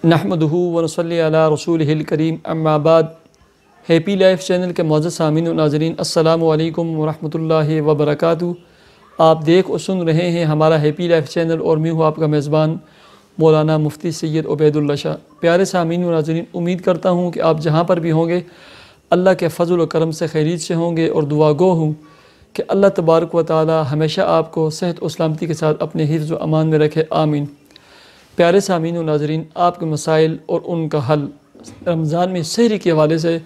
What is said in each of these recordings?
نحمدہ ونصلی علی رسولہ الکریم اما بعد۔ ہیپی لائف چینل کے معزز سامعین و ناظرین، السلام علیکم ورحمۃ اللہ وبرکاتہ۔ آپ دیکھ اور سن رہے ہیں ہمارا ہیپی لائف چینل اور میں ہوں آپ کا میزبان مولانا مفتی سید عبید اللہ شاہ۔ پیارے سامعین و ناظرین، امید کرتا ہوں کہ آپ جہاں پر بھی ہوں گے اللہ کے فضل و کرم سے خیریت سے ہوں گے، اور دعا گو ہوں کہ اللہ تبارک و تعالی ہمیشہ آپ کو صحت و سلامتی کے ساتھ اپنے حفظ و امان میں رکھے، آمین۔ پیارے سامعین و ناظرین، آپ کے مسائل اور ان کا حل۔ رمضان میں سحری کے حوالے سے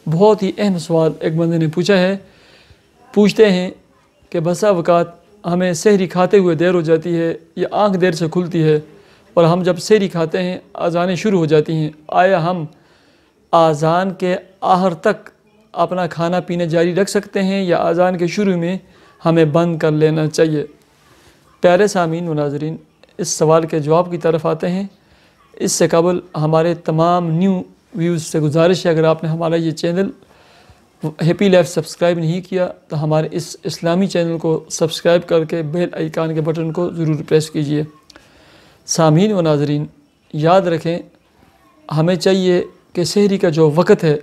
بہت ہی اہم سوال ایک بندے نے پوچھتے ہیں کہ بسا اوقات ہمیں سحری کھاتے ہوئے دیر ہو جاتی ہے یا آنکھ دیر سے کھلتی ہے، اور ہم جب سحری کھاتے ہیں اذانیں شروع ہو جاتی ہیں، آیا ہم اذان کے آخر تک اپنا کھانا پینا جاری رکھ سکتے ہیں یا اذان کے شروع میں ہمیں بند کر لینا چاہیے؟ پیارے سامعین و ناظرین، اس سوال کے جواب کی طرف آتے ہیں۔ اس سے قبل ہمارے تمام نیو ویوز سے گزارش ہے، اگر آپ نے ہمارا یہ چینل ہیپی لائف سبسکرائب نہیں کیا تو ہمارے اس اسلامی چینل کو سبسکرائب کر کے بیل آئیکن کے بٹن کو ضرور پریس کیجئے۔ سامعین و ناظرین، یاد رکھیں، ہمیں چاہیے کہ سحری کا جو وقت ہے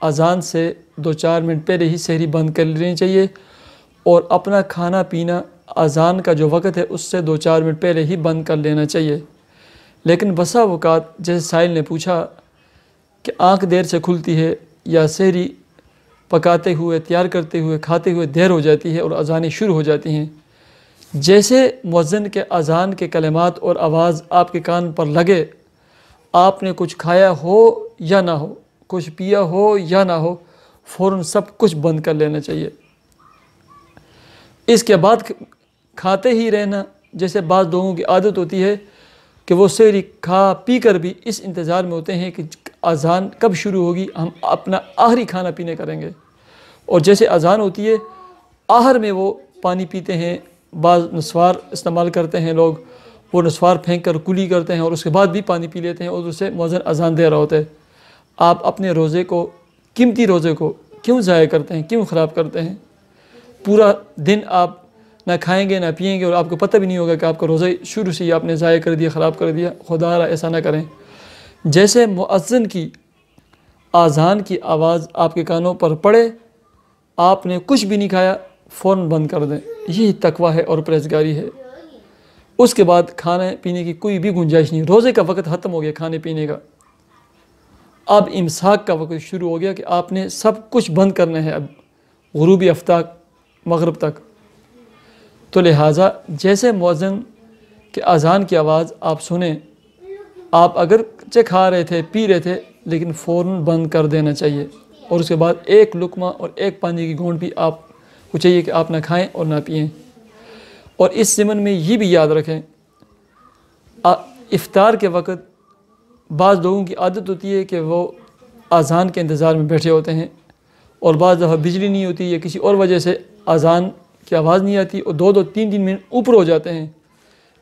اذان سے 2-4 منٹ پہلے ہی سحری بند کر لینی چاہیے، اور اپنا کھانا پینا اذان کا جو وقت ہے اس سے 2-4 منٹ پہلے ہی بند کر لینا چاہیے۔ لیکن بسا اوقات جیسے سائل نے پوچھا کہ آنکھ دیر سے کھلتی ہے یا سحری پکاتے ہوئے، تیار کرتے ہوئے، کھاتے ہوئے دیر ہو جاتی ہے اور اذانیں شروع ہو جاتی ہیں، جیسے مؤذن کے اذان کے کلمات اور آواز آپ کے کان پر لگے، آپ نے کچھ کھایا ہو یا نہ ہو، کچھ پیا ہو یا نہ ہو، فوراً سب کچھ بند کر لینا چاہیے۔ اس کے بعد کھاتے ہی رہنا، جیسے بعض لوگوں کی عادت ہوتی ہے کہ وہ سحری کھا پی کر بھی اس انتظار میں ہوتے ہیں کہ اذان کب شروع ہوگی، ہم اپنا آخری کھانا پینے کریں گے، اور جیسے اذان ہوتی ہے آخر میں وہ پانی پیتے ہیں۔ بعض نسوار استعمال کرتے ہیں لوگ، وہ نسوار پھینک کر کلی کرتے ہیں اور اس کے بعد بھی پانی پی لیتے ہیں، اور اسے مؤذن اذان دے رہا ہوتا ہے۔ آپ اپنے روزے کو، قیمتی روزے کو کیوں ضائع کرتے ہیں، کیوں خراب کرتے ہیں؟ پورا دن آپ نہ کھائیں گے نہ پئیں گے، اور آپ کو پتہ بھی نہیں ہوگا کہ آپ کا روزہ شروع سے ہی آپ نے ضائع کر دیا، خراب کر دیا۔ خدا را ایسا نہ کریں۔ جیسے مؤذن کی اذان کی آواز آپ کے کانوں پر پڑے، آپ نے کچھ بھی نہیں کھایا، فوراً بند کر دیں۔ یہی تقویٰ ہے اور پرہیزگاری ہے۔ اس کے بعد کھانے پینے کی کوئی بھی گنجائش نہیں۔ روزے کا وقت ختم ہو گیا کھانے پینے کا، اب امساک کا وقت شروع ہو گیا کہ آپ نے سب کچھ بند کرنا ہے اب غروبی آفتاب مغرب تک۔ تو لہٰذا جیسے مؤذن کے اذان کی آواز آپ سنیں، آپ اگر کھا رہے تھے، پی رہے تھے، لیکن فوراً بند کر دینا چاہیے، اور اس کے بعد ایک لقمہ اور ایک پانی کی گھونٹ بھی آپ کو چاہیے کہ آپ نہ کھائیں اور نہ پئیں۔ اور اس ضمن میں یہ بھی یاد رکھیں، افطار کے وقت بعض لوگوں کی عادت ہوتی ہے کہ وہ اذان کے انتظار میں بیٹھے ہوتے ہیں، اور بعض دفعہ بجلی نہیں ہوتی یا کسی اور وجہ سے اذان کی آواز نہیں آتی، اور 2-3 منٹ اوپر ہو جاتے ہیں،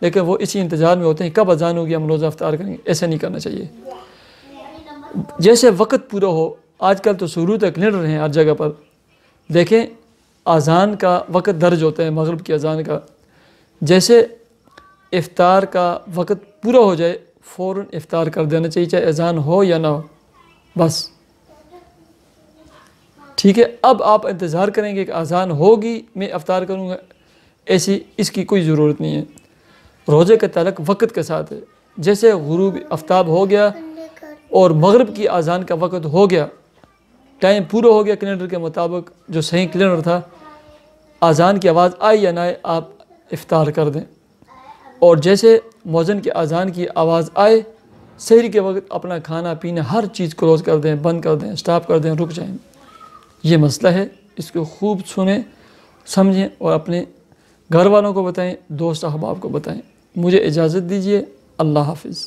لیکن وہ اسی انتظار میں ہوتے ہیں کب اذان ہوگی، ہم روزہ افطار کریں گے۔ ایسا نہیں کرنا چاہیے۔ جیسے وقت پورا ہو، آج کل تو سہولت کیلنڈر ہیں ہر جگہ پر، دیکھیں اذان کا وقت درج ہوتا ہے، مغرب کی اذان کا، جیسے افطار کا وقت پورا ہو جائے فوراً افطار کر دینا چاہیے، چاہے اذان ہو یا نہ ہو، بس ٹھیک ہے۔ اب آپ انتظار کریں گے کہ اذان ہوگی میں افطار کروں گا، اس کی کوئی ضرورت نہیں ہے۔ روزے کا تعلق وقت کے ساتھ ہے۔ جیسے غروب آفتاب ہو گیا اور مغرب کی اذان کا وقت ہو گیا، ٹائم پورا ہو گیا کیلنڈر کے مطابق جو صحیح کیلنڈر تھا، اذان کی آواز آئے یا نہ آئے آپ افطار کر دیں، اور جیسے مؤذن کی اذان کی آواز آئے، سحری کے وقت اپنا کھانا پینا ہر چیز کلوز کر دیں، بند کر دیں، سٹاپ کر دیں، رک جائیں۔ یہ مسئلہ ہے، اس کو خوب سنیں، سمجھیں، اور اپنے گھر والوں کو بتائیں، دوست احباب کو بتائیں۔ مجھے اجازت دیجیے، اللہ حافظ۔